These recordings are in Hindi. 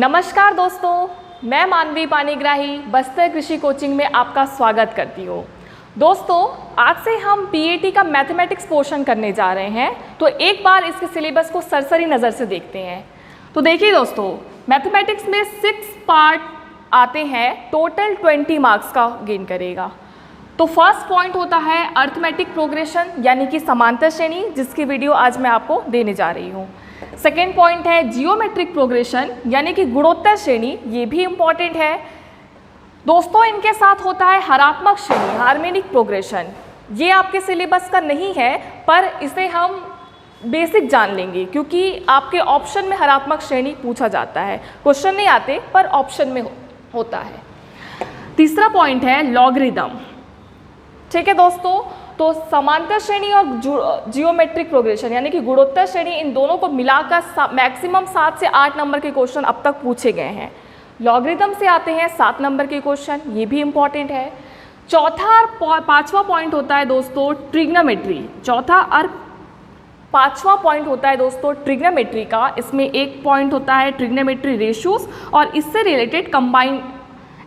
नमस्कार दोस्तों, मैं मानवी पानीग्राही बस्तर कृषि कोचिंग में आपका स्वागत करती हूँ। दोस्तों, आज से हम पीएटी का मैथमेटिक्स पोर्शन करने जा रहे हैं, तो एक बार इसके सिलेबस को सरसरी नज़र से देखते हैं। तो देखिए दोस्तों, मैथमेटिक्स में 6 पार्ट आते हैं, टोटल 20 मार्क्स का गेन करेगा। तो फर्स्ट पॉइंट होता है अर्थमेटिक प्रोग्रेशन यानी कि समांतर श्रेणी, जिसकी वीडियो आज मैं आपको देने जा रही हूँ। सेकेंड पॉइंट है जियोमेट्रिक प्रोग्रेशन यानी कि गुणोत्तर श्रेणी, ये भी इम्पॉर्टेंट है दोस्तों। इनके साथ होता है हरात्मक श्रेणी हार्मोनिक प्रोग्रेशन, ये आपके सिलेबस का नहीं है पर इसे हम बेसिक जान लेंगे क्योंकि आपके ऑप्शन में हरात्मक श्रेणी पूछा जाता है। क्वेश्चन नहीं आते पर ऑप्शन में होता है। तीसरा पॉइंट है लॉगरिदम। ठीक है दोस्तों, तो समांतर श्रेणी और जियोमेट्रिक प्रोग्रेशन यानी कि गुणोत्तर श्रेणी, इन दोनों को मिलाकर मैक्सिमम 7 से 8 नंबर के क्वेश्चन अब तक पूछे गए हैं। लॉगरिदम से आते हैं 7 नंबर के क्वेश्चन, ये भी इम्पॉर्टेंट है। चौथा और पांचवा पॉइंट होता है दोस्तों ट्रिग्नोमेट्री। चौथा और पांचवा पॉइंट होता है दोस्तों ट्रिग्नोमेट्री का। इसमें एक पॉइंट होता है ट्रिग्नोमेट्री रेशियोज और इससे रिलेटेड कंबाइंड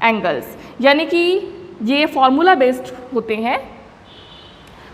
एंगल्स, यानी कि ये फॉर्मूला बेस्ड होते हैं।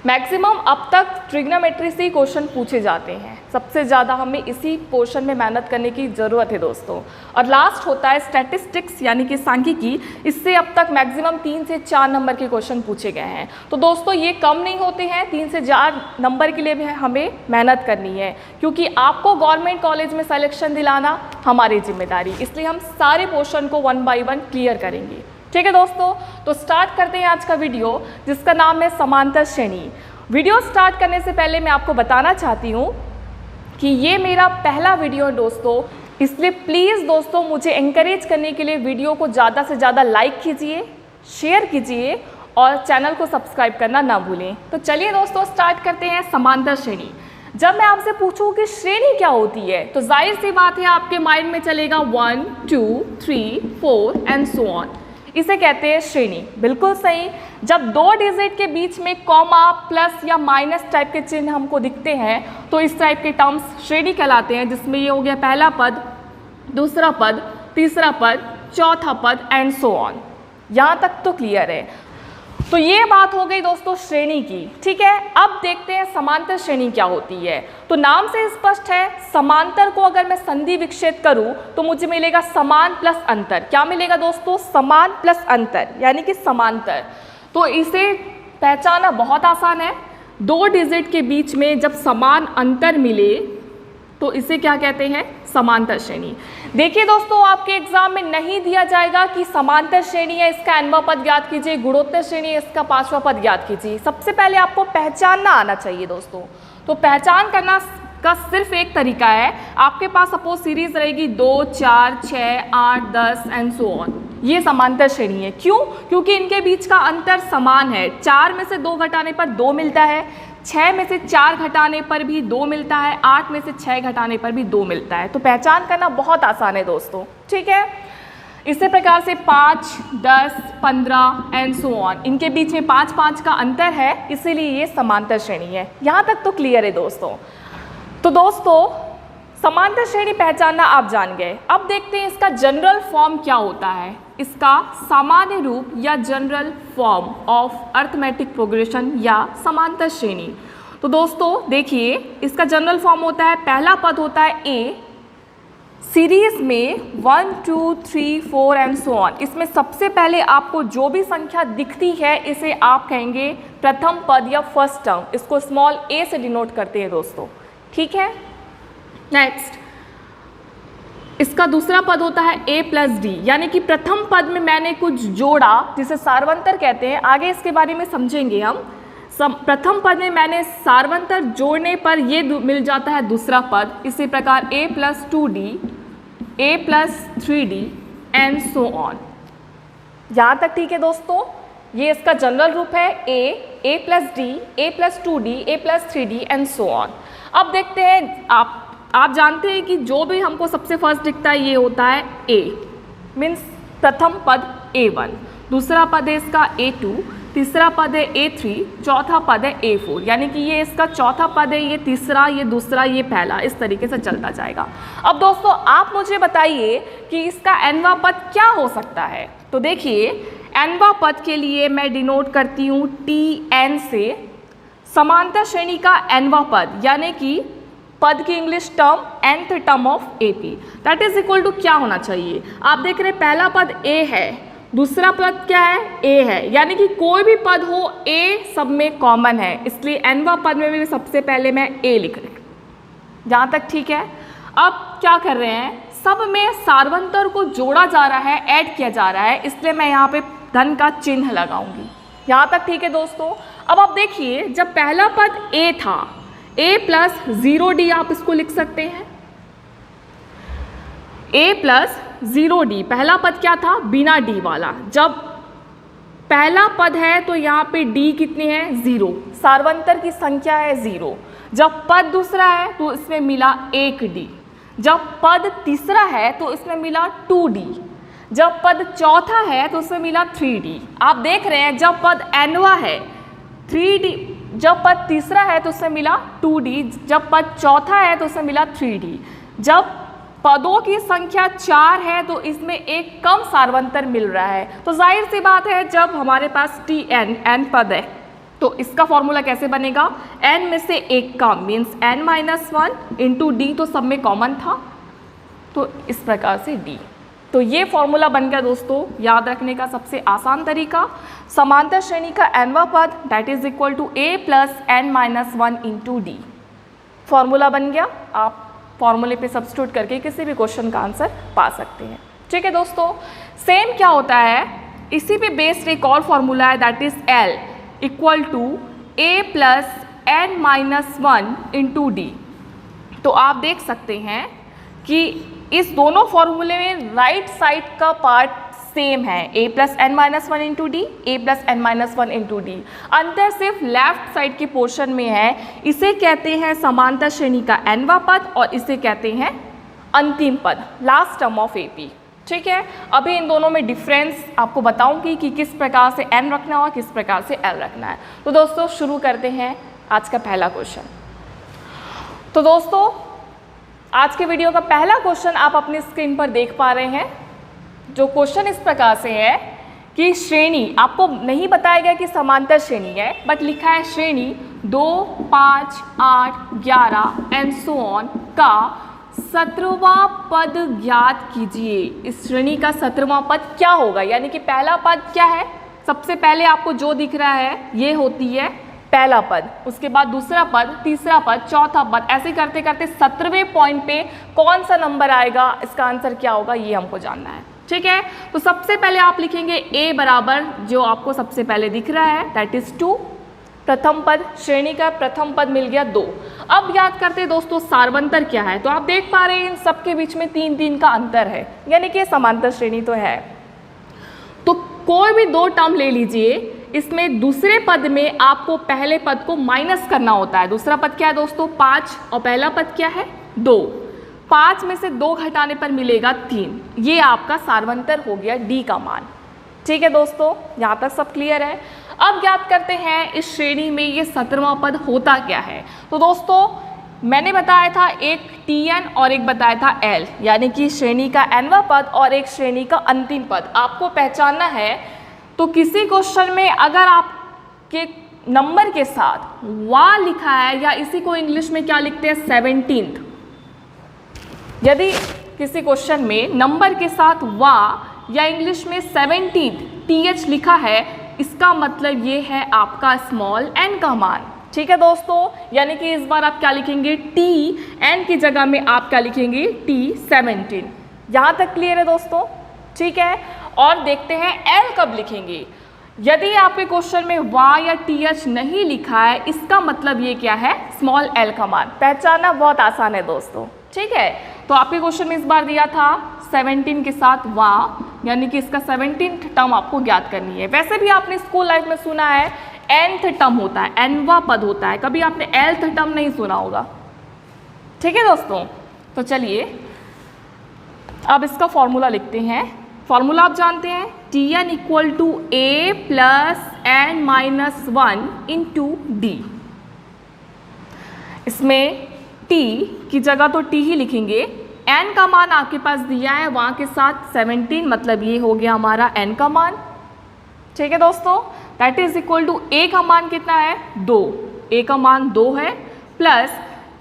मैक्सिमम अब तक ट्रिग्नोमेट्री से ही क्वेश्चन पूछे जाते हैं, सबसे ज़्यादा हमें इसी पोर्शन में मेहनत करने की ज़रूरत है दोस्तों। और लास्ट होता है स्टैटिस्टिक्स यानी कि सांख्यिकी, इससे अब तक मैक्सिमम 3 से 4 नंबर के क्वेश्चन पूछे गए हैं। तो दोस्तों ये कम नहीं होते हैं, 3 से 4 नंबर के लिए भी हमें मेहनत करनी है क्योंकि आपको गवर्नमेंट कॉलेज में सिलेक्शन दिलाना हमारी जिम्मेदारी, इसलिए हम सारे पोर्शन को 1 बाय 1 क्लियर करेंगे। ठीक है दोस्तों, तो स्टार्ट करते हैं आज का वीडियो जिसका नाम है समांतर श्रेणी। वीडियो स्टार्ट करने से पहले मैं आपको बताना चाहती हूँ कि ये मेरा पहला वीडियो है दोस्तों, इसलिए प्लीज़ दोस्तों मुझे एंकरेज करने के लिए वीडियो को ज़्यादा से ज़्यादा लाइक कीजिए, शेयर कीजिए और चैनल को सब्सक्राइब करना ना भूलें। तो चलिए दोस्तों स्टार्ट करते हैं समांतर श्रेणी। जब मैं आपसे पूछूं कि श्रेणी क्या होती है तो जाहिर सी बात है आपके माइंड में चलेगा 1 2 3 4 एंड सो ऑन, इसे कहते हैं श्रेणी। बिल्कुल सही। जब 2 डिजिट के बीच में कॉमा प्लस या माइनस टाइप के चिन्ह हमको दिखते हैं तो इस टाइप के टर्म्स श्रेणी कहलाते हैं, जिसमें ये हो गया पहला पद, दूसरा पद, तीसरा पद, चौथा पद एंड सो ऑन। यहाँ तक तो क्लियर है। तो ये बात हो गई दोस्तों श्रेणी की। ठीक है, अब देखते हैं समांतर श्रेणी क्या होती है। तो नाम से स्पष्ट है, समांतर को अगर मैं संधि विच्छेद करूं तो मुझे मिलेगा समान प्लस अंतर। क्या मिलेगा दोस्तों? समान प्लस अंतर यानी कि समांतर। तो इसे पहचाना बहुत आसान है। 2 डिजिट के बीच में जब समान अंतर मिले तो इसे क्या कहते हैं? समांतर श्रेणी। देखिए दोस्तों, आपके एग्जाम में नहीं दिया जाएगा कि समांतर श्रेणी है इसका nवां पद ज्ञात कीजिए, गुणोत्तर श्रेणी है इसका 5वां पद ज्ञात कीजिए। सबसे पहले आपको पहचानना आना चाहिए दोस्तों। तो पहचान करना का सिर्फ एक तरीका है, आपके पास सपोज सीरीज रहेगी 2 4 6 8 10 एंड सो ऑन, ये समांतर श्रेणी है। क्यों? क्योंकि इनके बीच का अंतर समान है। 4 में से 2 घटाने पर 2 मिलता है, 6 में से 4 घटाने पर भी 2 मिलता है, 8 में से 6 घटाने पर भी 2 मिलता है। तो पहचान करना बहुत आसान है दोस्तों। ठीक है, इसी प्रकार से 5 10 15 एंड सो ऑन, इनके बीच में 5 5 का अंतर है, इसीलिए ये समांतर श्रेणी है। यहाँ तक तो क्लियर है दोस्तों। तो दोस्तों समांतर श्रेणी पहचानना आप जान गए। अब देखते हैं इसका जनरल फॉर्म क्या होता है। इसका सामान्य रूप या general form of arithmetic progression या समांतर श्रेणी। तो दोस्तों देखिए, इसका जनरल फॉर्म होता है, पहला पद होता है ए, सीरीज में 1 2 3 4 एंड सो ऑन। इसमें सबसे पहले आपको जो भी संख्या दिखती है इसे आप कहेंगे प्रथम पद या फर्स्ट टर्म, इसको स्मॉल ए से डिनोट करते हैं दोस्तों। ठीक है, नेक्स्ट इसका दूसरा पद होता है a प्लस डी, यानी कि प्रथम पद में मैंने कुछ जोड़ा जिसे सार्वंतर कहते हैं, आगे इसके बारे में समझेंगे हम। प्रथम पद में मैंने सार्वंतर जोड़ने पर ये मिल जाता है दूसरा पद। इसी प्रकार a plus 2d, a plus 3d and so on. यहाँ तक ठीक है दोस्तों। ये इसका जनरल रूप है a plus D, a plus 2d, a plus 3d and so on. अब देखते हैं, आप जानते हैं कि जो भी हमको सबसे फर्स्ट दिखता है ये होता है a, मीन्स प्रथम पद a1, दूसरा पद है इसका a2, तीसरा पद है A3, चौथा पद है A4, यानी कि ये इसका चौथा पद है, ये तीसरा, ये दूसरा, ये पहला, इस तरीके से चलता जाएगा। अब दोस्तों आप मुझे बताइए कि इसका nवां पद क्या हो सकता है। तो देखिए nवां पद के लिए मैं डिनोट करती हूँ TN से समांतर श्रेणी का nवां पद, यानी कि पद की English term nth term of AP, that is equal to क्या होना चाहिए। आप देख रहे हैं पहला पद A है, दूसरा पद क्या है A है, यानी कि कोई भी पद हो A सब में कॉमन है, इसलिए nवां पद में भी सबसे पहले मैं A लिख रही हूँ। जहाँ तक ठीक है। अब क्या कर रहे हैं, सब में सार्वंतर को जोड़ा जा रहा है, ऐड किया जा रहा है, इसलिए मैं यहाँ पे धन का चिन्ह लगाऊंगी। यहाँ तक ठीक है दोस्तों। अब आप देखिए जब पहला पद A था, A प्लस 0D आप इसको लिख सकते हैं, A प्लस 0D, पहला पद क्या था बिना D वाला। जब पहला पद है तो यहाँ पे D कितनी है 0, सार्वंतर की संख्या है 0। जब पद दूसरा है तो इसमें मिला 1D, जब पद तीसरा है तो इसमें मिला 2D, जब पद चौथा है तो उसमें मिला 3D। आप देख रहे हैं जब पद nवां है 3D, जब पद तीसरा है तो उसमें मिला 2D, जब पद चौथा है तो उसमें मिला 3D। जब पदों की संख्या 4 है तो इसमें एक कम सार्वंतर मिल रहा है। तो जाहिर सी बात है जब हमारे पास n पद है तो इसका फॉर्मूला कैसे बनेगा, n में से एक come means n-1 into D, तो सब में कॉमन था, तो इस प्रकार से D। तो ये फॉर्मूला बन गया दोस्तों, याद रखने का सबसे आसान तरीका, समांतर श्रेणी का nवां पद that is equal to A plus n-1 into D। Formula बन गया, आप फॉर्मूले पे सब्स्टिट्यूट करके किसी भी क्वेश्चन का आंसर पा सकते हैं। ठीक है दोस्तों, सेम क्या होता है, इसी पे बेस्ड एक और फॉर्मूला है that is L equal to A plus n-1 into D। तो आप देख सकते हैं कि इस दोनों फॉर्मूले में राइट साइड का पार्ट सेम है, A plus n-1 into D, A plus n-1 into D. अंतर सिर्फ लेफ्ट साइड के पोर्शन में है। इसे कहते हैं समांतर श्रेणी का nवां पद और इसे कहते हैं अंतिम पद, लास्ट टर्म ऑफ AP। ठीक है, अभी इन दोनों में डिफरेंस आपको बताऊंगी कि किस प्रकार से n रखना है और किस प्रकार से l रखना है। तो दोस्तों शुरू करते हैं आज का पहला क्वेश्चन। तो दोस्तों आज के वीडियो का पहला क्वेश्चन आप अपनी स्क्रीन पर देख पा रहे हैं। जो क्वेश्चन इस प्रकार से है कि श्रेणी, आपको नहीं बताया गया कि समांतर श्रेणी है, बट लिखा है श्रेणी 2, 5, 8, 11 एंड सो ऑन का 17वां पद ज्ञात कीजिए। इस श्रेणी का 17वां पद क्या होगा, यानी कि पहला पद क्या है, सबसे पहले आपको जो दिख रहा है ये होती है पहला पद, उसके बाद दूसरा पद, तीसरा पद, चौथा पद, ऐसे करते करते 17वें पॉइंट पे कौन सा नंबर आएगा, इसका आंसर क्या होगा ये हमको जानना है। ठीक है, तो सबसे पहले आप लिखेंगे A बराबर जो आपको सबसे पहले दिख रहा है दैट इज 2, प्रथम पद, श्रेणी का प्रथम पद मिल गया 2। अब याद करते हैं दोस्तों सार्वंतर क्या है, तो आप देख पा रहे हैं इन सबके बीच में 3-3 का अंतर है, यानी कि समांतर श्रेणी तो है। तो कोई भी 2 टर्म ले लीजिए, इसमें दूसरे पद में आपको पहले पद को माइनस करना होता है। दूसरा पद क्या है दोस्तों 5 और पहला पद क्या है 2। 5 में से 2 घटाने पर मिलेगा 3, ये आपका सार्वंतर हो गया D का मान। ठीक है दोस्तों, यहाँ तक सब क्लियर है। अब ज्ञात करते हैं इस श्रेणी में ये 17वां पद होता क्या है। तो दोस्तों मैंने बताया था एक TN और एक बताया था L, यानी कि श्रेणी का nवां पद और एक श्रेणी का अंतिम पद आपको पहचानना है। तो किसी क्वेश्चन में अगर आपके नंबर के साथ वा लिखा है, या इसी को इंग्लिश में क्या लिखते हैं 17th, यदि किसी क्वेश्चन में नंबर के साथ वा या इंग्लिश में 17th TH लिखा है, इसका मतलब ये है आपका स्मॉल n का मान। ठीक है दोस्तों, यानी कि इस बार आप क्या लिखेंगे TN की जगह में आप क्या लिखेंगे T17। यहाँ तक क्लियर है दोस्तों। ठीक है, और देखते हैं L कब लिखेंगे। यदि आपके क्वेश्चन में वा या TH नहीं लिखा है, इसका मतलब ये क्या है स्मॉल l का मान। पहचानना बहुत आसान है दोस्तों। ठीक है, तो आपके क्वेश्चन में इस बार दिया था 17 के साथ वा, यानी कि इसका 17th टर्म आपको ज्ञात करनी है। वैसे भी आपने स्कूल लाइफ में सुना है nth टर्म होता है, nवां पद होता है, कभी आपने lth टर्म नहीं सुना होगा। ठीक है दोस्तों, तो चलिए अब इसका फॉर्मूला लिखते हैं। फॉर्मूला आप जानते हैं, Tn equal to A plus n minus 1 into D. इसमें t की जगह तो t ही लिखेंगे, n का मान आपके पास दिया है वहाँ के साथ 17, मतलब ये हो गया हमारा n का मान। ठीक है दोस्तों, that is equal to a का मान कितना है 2, a का मान 2 है, प्लस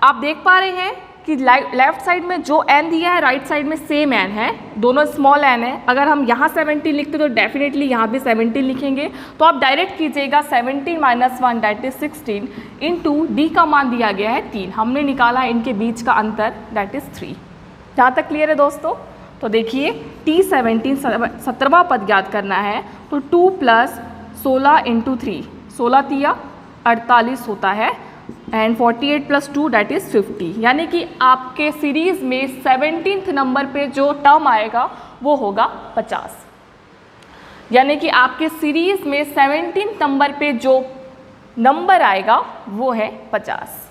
आप देख पा रहे हैं कि लेफ्ट साइड में जो n दिया है राइट साइड में सेम n है, दोनों स्मॉल n है। अगर हम यहाँ 17 लिखते तो डेफिनेटली यहाँ भी 17 लिखेंगे, तो आप डायरेक्ट कीजिएगा 17 minus 1 that is 16 into D का मान दिया गया है 3, हमने निकाला इनके बीच का अंतर दैट इज 3। जहाँ तक क्लियर है दोस्तों? तो देखिए T17 17वां पद ज्ञात करना है, तो 2 प्लस 16 इंटू 3, 16 तिया 48 होता है, एंड 48 प्लस 2 दैट इज़ 50, यानी कि आपके सीरीज़ में 17th नंबर पे जो टर्म आएगा वो होगा 50, यानी कि आपके सीरीज़ में 17th नंबर पे जो नंबर आएगा वो है 50।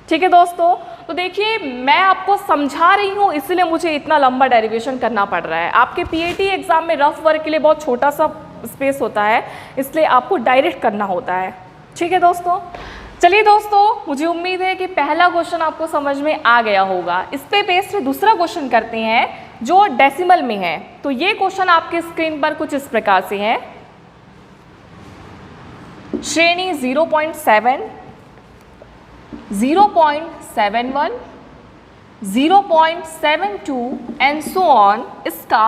ठीक है दोस्तों, तो देखिए मैं आपको समझा रही हूँ इसलिए मुझे इतना लंबा डेरिवेशन करना पड़ रहा है। आपके पीएटी एग्जाम में रफ वर्क के लिए बहुत छोटा सा स्पेस होता है, इसलिए आपको डायरेक्ट करना होता है। ठीक है दोस्तों, चलिए दोस्तों, मुझे उम्मीद है कि पहला क्वेश्चन आपको समझ में आ गया होगा। इस पे बेस्ड दूसरा क्वेश्चन करते हैं जो डेसिमल में है। तो ये क्वेश्चन आपके स्क्रीन पर कुछ इस प्रकार से है। श्रेणी 0.7, 0.71, 0.72 एंड सो ऑन, इसका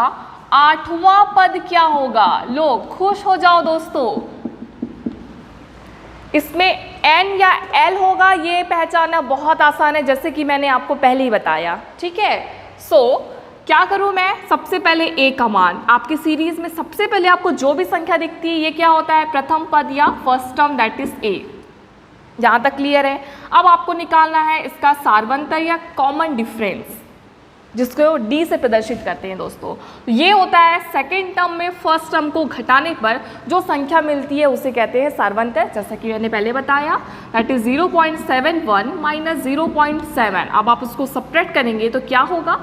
8वां पद क्या होगा? लो खुश हो जाओ दोस्तों, इसमें n या l होगा, ये पहचानना बहुत आसान है, जैसे कि मैंने आपको पहले ही बताया। ठीक है, सो क्या करूँ मैं? सबसे पहले a का मान, आपकी सीरीज में सबसे पहले आपको जो भी संख्या दिखती है ये क्या होता है? प्रथम पद या first term that is a। जहाँ तक क्लियर है? अब आपको निकालना है इसका सारवंतर या कॉमन डिफरेंस, जिसको d से प्रदर्शित करते हैं दोस्तों। तो ये होता है सेकेंड टर्म में फर्स्ट टर्म को घटाने पर जो संख्या मिलती है उसे कहते हैं सारवंतर, जैसा कि मैंने पहले बताया, दैट इज 0.71 माइनस 0.7। अब आप उसको सब्ट्रैक्ट करेंगे तो क्या होगा?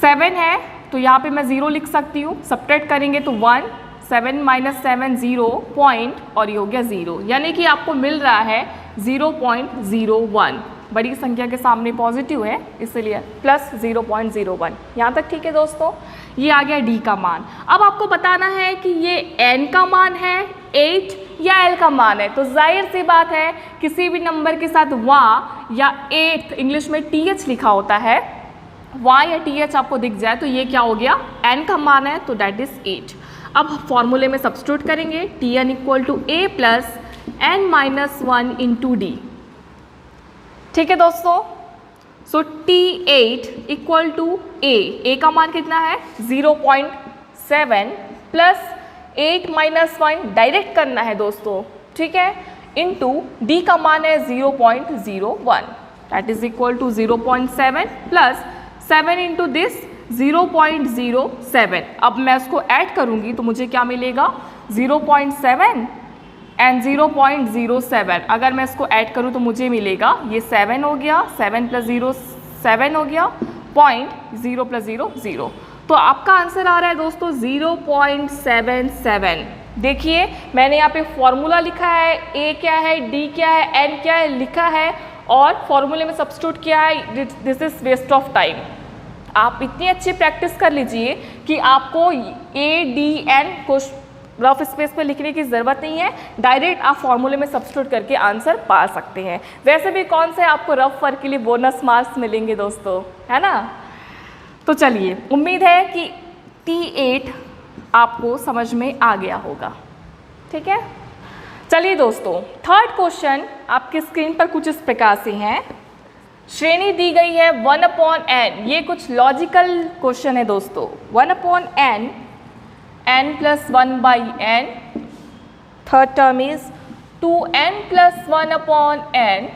सेवन है तो यहाँ पे मैं 0 लिख सकती हूँ, सब्ट्रैक्ट करेंगे तो 1, 7 माइनस 7 0 पॉइंट, और ये हो गया 0, यानी कि आपको मिल रहा है 0.01। बड़ी संख्या के सामने पॉजिटिव है इसलिए प्लस 0.01। यहाँ तक ठीक है दोस्तों? ये आ गया d का मान। अब आपको बताना है कि ये n का मान है 8 या l का मान है। तो जाहिर सी बात है किसी भी नंबर के साथ y या 8 इंग्लिश में th लिखा होता है, y या th आपको दिख जाए तो ये क्या हो गया? n का मान है, तो दैट इज 8। अब फॉर्मूले में सब्स्टिट्यूट करेंगे, Tn equal to a plus n minus 1 into D. ठीक है दोस्तों, सो T8 इक्वल टू a का मान कितना है? 0.7 प्लस 8 माइनस 1 डायरेक्ट करना है दोस्तों, ठीक है, इंटू d का मान है 0.01, that is equal to 0.7 plus 7 into this 0.07। अब मैं उसको ऐड करूंगी तो मुझे क्या मिलेगा? 0.7 एंड 0.07। अगर मैं इसको ऐड करूं तो मुझे मिलेगा ये 7 हो गया, 7 प्लस 0 7 हो गया, 0.0 प्लस 0 0। तो आपका आंसर आ रहा है दोस्तों 0.77। देखिए मैंने यहाँ पे फॉर्मूला लिखा है, a क्या है, d क्या है, n क्या है लिखा है, और फॉर्मूले में सब्स्टिट्यूट किया है। This is waste of time. आप इतनी अच्छी प्रैक्टिस कर लीजिए कि आपको a, d, n को रफ स्पेस पे लिखने की ज़रूरत नहीं है, डायरेक्ट आप फॉर्मूले में सब्स्टिट्यूट करके आंसर पा सकते हैं। वैसे भी कौन से आपको रफ वर्क के लिए बोनस मार्क्स मिलेंगे दोस्तों, है ना? तो चलिए, उम्मीद है कि T8 आपको समझ में आ गया होगा। ठीक है, चलिए दोस्तों, थर्ड क्वेश्चन आपकी स्क्रीन पर कुछ इस प्रकार से हैं। श्रेणी दी गई है 1/n, ये कुछ लॉजिकल क्वेश्चन है दोस्तों। 1/n, n plus 1/n, third term is 2n plus 1/n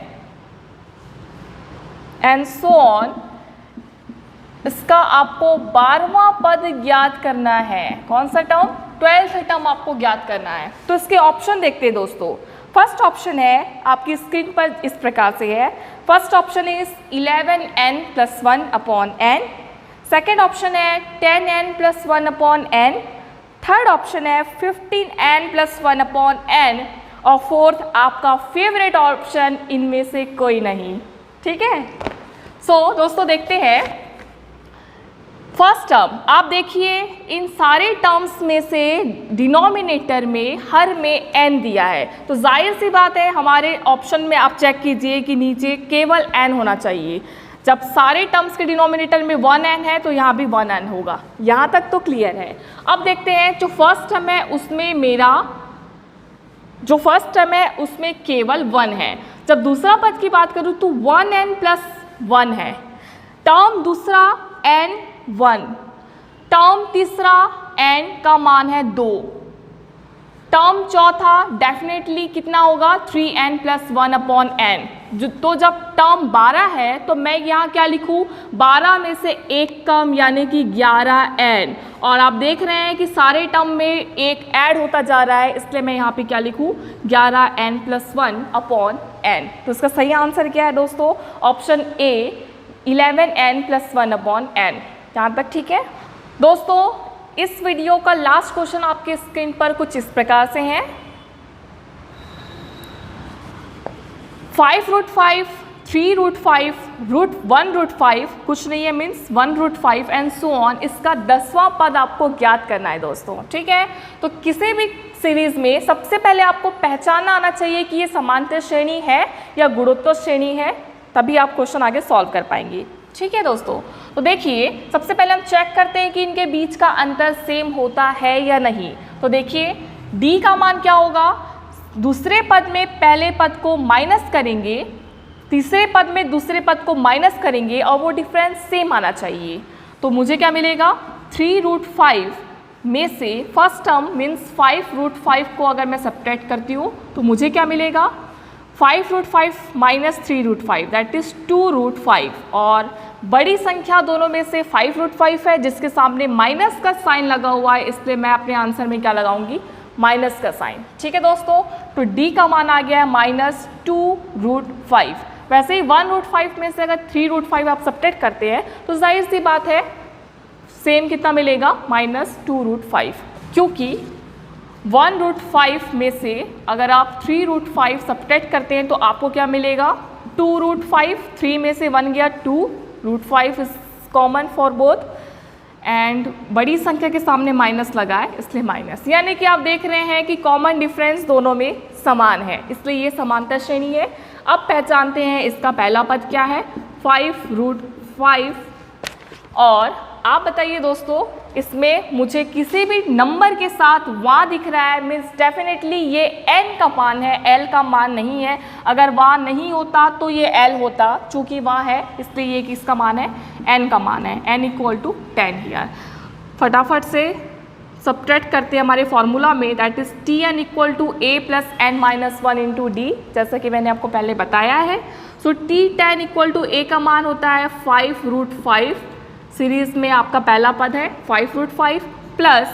and so on. इसका आपको 12वां पद ज्ञात करना है। कौन सा टर्म? 12th टर्म आपको ज्ञात करना है। तो इसके ऑप्शन देखते हैं दोस्तों। फर्स्ट ऑप्शन है आपकी स्क्रीन पर इस प्रकार से है। First option is 11n + 1 upon n। Second option है 10n + 1 upon n। Third option है 15n + 1 अपॉन n। और फोर्थ आपका फेवरेट ऑप्शन इनमें से कोई नहीं। ठीक है, सो दोस्तों देखते हैं फर्स्ट टर्म। आप देखिए इन सारे टर्म्स में से डिनोमिनेटर में हर में n दिया है, तो जाहिर सी बात है हमारे ऑप्शन में आप चेक कीजिए कि नीचे केवल n होना चाहिए। जब सारे टर्म्स के डिनोमिनेटर में 1n है तो यहाँ भी 1n होगा। यहाँ तक तो क्लियर है। अब देखते हैं जो फर्स्ट टर्म है उसमें केवल 1 है। जब दूसरा पद की बात करूँ तो 1n + 1 है। टर्म दूसरा n1, टर्म तीसरा n का मान है 2, टर्म चौथा डेफिनेटली कितना होगा 3n + 1 अपॉन n। तो जब टर्म 12 है तो मैं यहाँ क्या लिखूँ, 12 में से एक कम यानी कि 11n। और आप देख रहे हैं कि सारे टर्म में एक ऐड होता जा रहा है, इसलिए मैं यहाँ पे क्या लिखूँ 11n + 1 अपॉन n। तो इसका सही आंसर क्या है दोस्तों, option A 11n + 1 upon n। यहाँ तक ठीक है दोस्तों। इस वीडियो का लास्ट क्वेश्चन आपके स्क्रीन पर कुछ इस प्रकार से है। 5√5, 3√5, √1√5 कुछ नहीं है मीन्स 1√5 एंड सो ऑन। इसका 10वां पद आपको ज्ञात करना है दोस्तों। ठीक है, तो किसी भी सीरीज में सबसे पहले आपको पहचानना आना चाहिए कि ये समांतर श्रेणी है या गुणोत्तर श्रेणी है, तभी आप क्वेश्चन आगे सॉल्व कर पाएंगे। ठीक है दोस्तों, तो देखिए सबसे पहले हम चेक करते हैं कि इनके बीच का अंतर सेम होता है या नहीं। तो देखिए d का मान क्या होगा, दूसरे पद में पहले पद को माइनस करेंगे, तीसरे पद में दूसरे पद को माइनस करेंगे और वो डिफरेंस सेम आना चाहिए। तो मुझे क्या मिलेगा 3√5 में से फर्स्ट टर्म मीन्स 5√5 को अगर मैं सब्ट्रैक्ट करती हूँ तो मुझे क्या मिलेगा 5√5 माइनस 3√5 दैट इज 2√5। और बड़ी संख्या दोनों में से 5√5 है जिसके सामने माइनस का साइन लगा हुआ है, इसलिए मैं अपने आंसर में क्या लगाऊंगी माइनस का साइन। ठीक है दोस्तों, तो d का मान आ गया है -2√5। वैसे ही 1√5 में से अगर 3√5 आप सब्ट्रैक्ट करते हैं तो जाहिर सी बात है सेम कितना मिलेगा -2√5, क्योंकि 1√5 में से अगर आप 3√5 सब्ट्रैक्ट करते हैं तो आपको क्या मिलेगा 2√5। 3 में से 1 गया 2√5 is common for both and बड़ी संख्या के सामने माइनस लगा है इसलिए माइनस, यानी कि आप देख रहे हैं कि कॉमन डिफरेंस दोनों में समान है, इसलिए ये समांतर श्रेणी है। अब पहचानते हैं इसका पहला पद क्या है 5√5। और आप बताइए दोस्तों इसमें मुझे किसी भी नंबर के साथ वहाँ दिख रहा है मीन्स डेफिनेटली ये n का मान है, l का मान नहीं है। अगर वहाँ नहीं होता तो ये l होता, चूँकि वहाँ है इसलिए ये किसका मान है n का मान है, n = 10 हियर। फटाफट से सब्ट्रैक्ट करते हैं हमारे फॉर्मूला में, that is Tn = a + n - 1 × d, जैसा कि मैंने आपको पहले बताया है। सो T10 = a का मान होता है 5√5। सीरीज में आपका पहला पद है 5√5 plus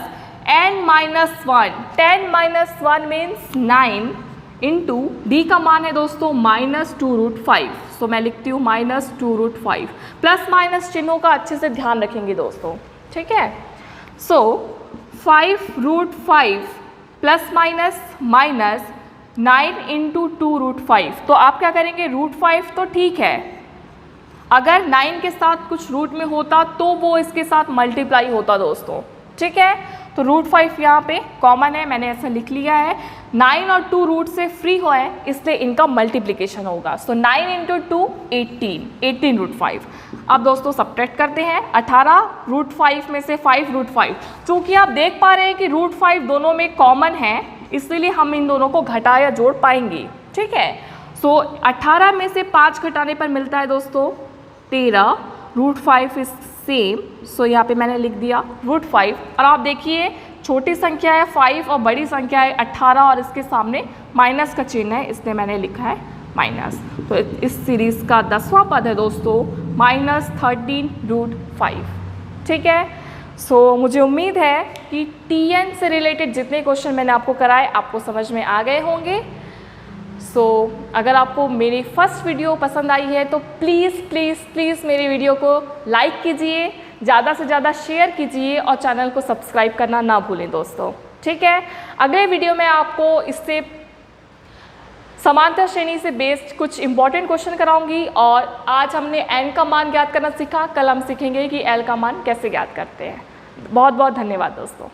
n-1, 10 - 1 means 9 into d का मान है दोस्तों -2√5। सो मैं लिखती हूँ -2√5। प्लस माइनस चिन्हों का अच्छे से ध्यान रखेंगे दोस्तों, ठीक है। सो 5√5 प्लस माइनस माइनस 9 इंटू 2√5। तो आप क्या करेंगे √5 तो ठीक है, अगर 9 के साथ कुछ रूट में होता तो वो इसके साथ मल्टीप्लाई होता दोस्तों, ठीक है। तो √5 यहाँ पे कॉमन है, मैंने ऐसा लिख लिया है। 9 और 2 रूट से फ्री हो है इसलिए इनका मल्टीप्लिकेशन होगा। सो 9 इंटू 2 18√5। अब दोस्तों सब्ट्रैक्ट करते हैं 18√5 में से 5√5। चूँकि आप देख पा रहे हैं कि √5 दोनों में कॉमन है इसलिए हम इन दोनों को घटा या जोड़ पाएंगे, ठीक है। सो 18 में से 5 घटाने पर मिलता है दोस्तों 13। √5 इज सेम, सो यहाँ पे मैंने लिख दिया √5। और आप देखिए छोटी संख्या है 5 और बड़ी संख्या है 18 और इसके सामने माइनस का चिन्ह है इसलिए मैंने लिखा है माइनस। तो इस सीरीज़ का 10वां पद है दोस्तों -13√5, ठीक है। सो मुझे उम्मीद है कि TN से रिलेटेड जितने क्वेश्चन मैंने आपको कराए आपको समझ में आ गए होंगे। सो अगर आपको मेरी फर्स्ट वीडियो पसंद आई है तो प्लीज़ प्लीज़ प्लीज़ मेरी वीडियो को लाइक कीजिए, ज़्यादा से ज़्यादा शेयर कीजिए और चैनल को सब्सक्राइब करना ना भूलें दोस्तों। ठीक है, अगले वीडियो में आपको इससे समांतर श्रेणी से बेस्ड कुछ इंपॉर्टेंट क्वेश्चन कराऊंगी। और आज हमने n का मान ज्ञात करना सीखा, कल हम सीखेंगे कि l का मान कैसे ज्ञात करते हैं। बहुत बहुत धन्यवाद दोस्तों।